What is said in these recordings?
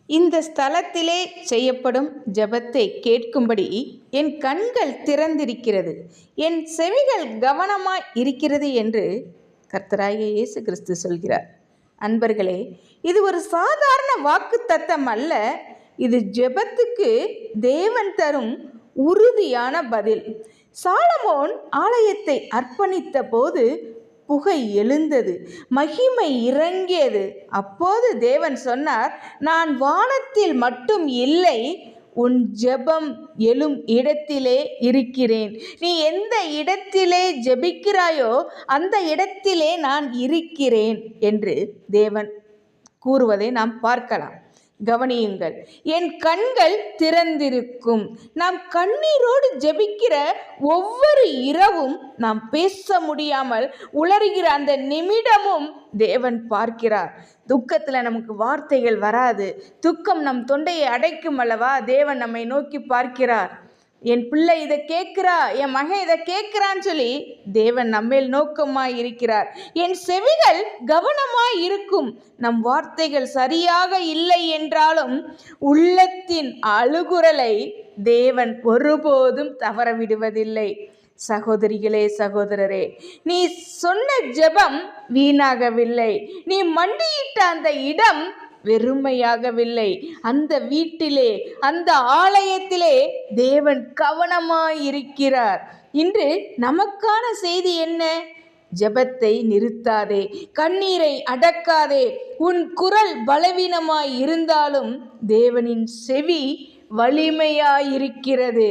இந்த ஸ்தலத்திலே செய்யப்படும் ஜெபத்தை கேட்கும்படி என் கண்கள் திறந்திருக்கிறது, என் செவிகள் கவனமாய் இருக்கிறது என்று கர்த்தராகிய இயேசு கிறிஸ்து சொல்கிறார். அன்பர்களே, இது ஒரு சாதாரண வாக்குத்தத்தம் அல்ல. இது ஜெபத்துக்கு தேவன் தரும் உறுதியான பதில். சாலமோன் ஆலயத்தை அர்ப்பணித்த போது புகை எழுந்தது, மகிமை இறங்கியது. அப்போது தேவன் சொன்னார், நான் வானத்தில் மட்டும் இல்லை, உன் ஜெபம் எழும் இடத்திலே இருக்கிறேன். நீ எந்த இடத்திலே ஜெபிக்கிறாயோ அந்த இடத்திலே நான் இருக்கிறேன் என்று தேவன் கூறுவதை நாம் பார்க்கலாம். கவனியுங்கள், என் கண்கள் திறந்திருக்கும். நாம் கண்ணீரோடு ஜெபிக்கிற ஒவ்வொரு இரவும் நாம் பேச முடியாமல் உளறுகிற அந்த நிமிடமும் தேவன் பார்க்கிறார். துக்கத்தில் நமக்கு வார்த்தைகள் வராது, துக்கம் நம் தொண்டையை அடைக்கும் அல்லவா? தேவன் நம்மை நோக்கி பார்க்கிறார். என் பிள்ளை இதை கேட்கிறா, என் மகன் இதை கேட்கிறான்னு சொல்லி தேவன் நம்மேல் நோக்கமாய் இருக்கிறார். என் செவிகள் கவனமாய் இருக்கும். நம் வார்த்தைகள் சரியாக இல்லை என்றாலும் உள்ளத்தின் அழுகுரலை தேவன் ஒருபோதும் தவற விடுவதில்லை. சகோதரிகளே, சகோதரரே, நீ சொன்ன ஜெபம் வீணாகவில்லை. நீ மண்டியிட்ட அந்த இடம் வெறுமையாகவில்லை. அந்த வீட்டிலே, அந்த ஆலயத்திலே தேவன் கவனமாயிருக்கிறார். இன்று நமக்கான செய்தி என்ன? ஜெபத்தை நிறுத்தாதே, கண்ணீரை அடக்காதே. உன் குரல் பலவீனமாய் இருந்தாலும் தேவனின் செவி வலிமையாயிருக்கிறது.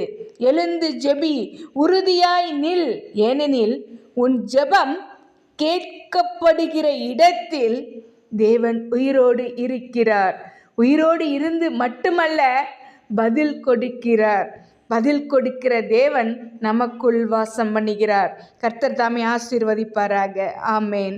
எழுந்து ஜெபி, உறுதியாய் நில். ஏனெனில் உன் ஜெபம் கேட்கப்படுகிற இடத்தில் தேவன் உயிரோடு இருக்கிறார். உயிரோடு இருந்து மட்டுமல்ல, பதில் கொடுக்கிறார். பதில் கொடுக்கிற தேவன் நமக்குள் வாசம் பண்ணுகிறார். கர்த்தர் தாமே ஆசீர்வதிப்பாராக. ஆமேன்.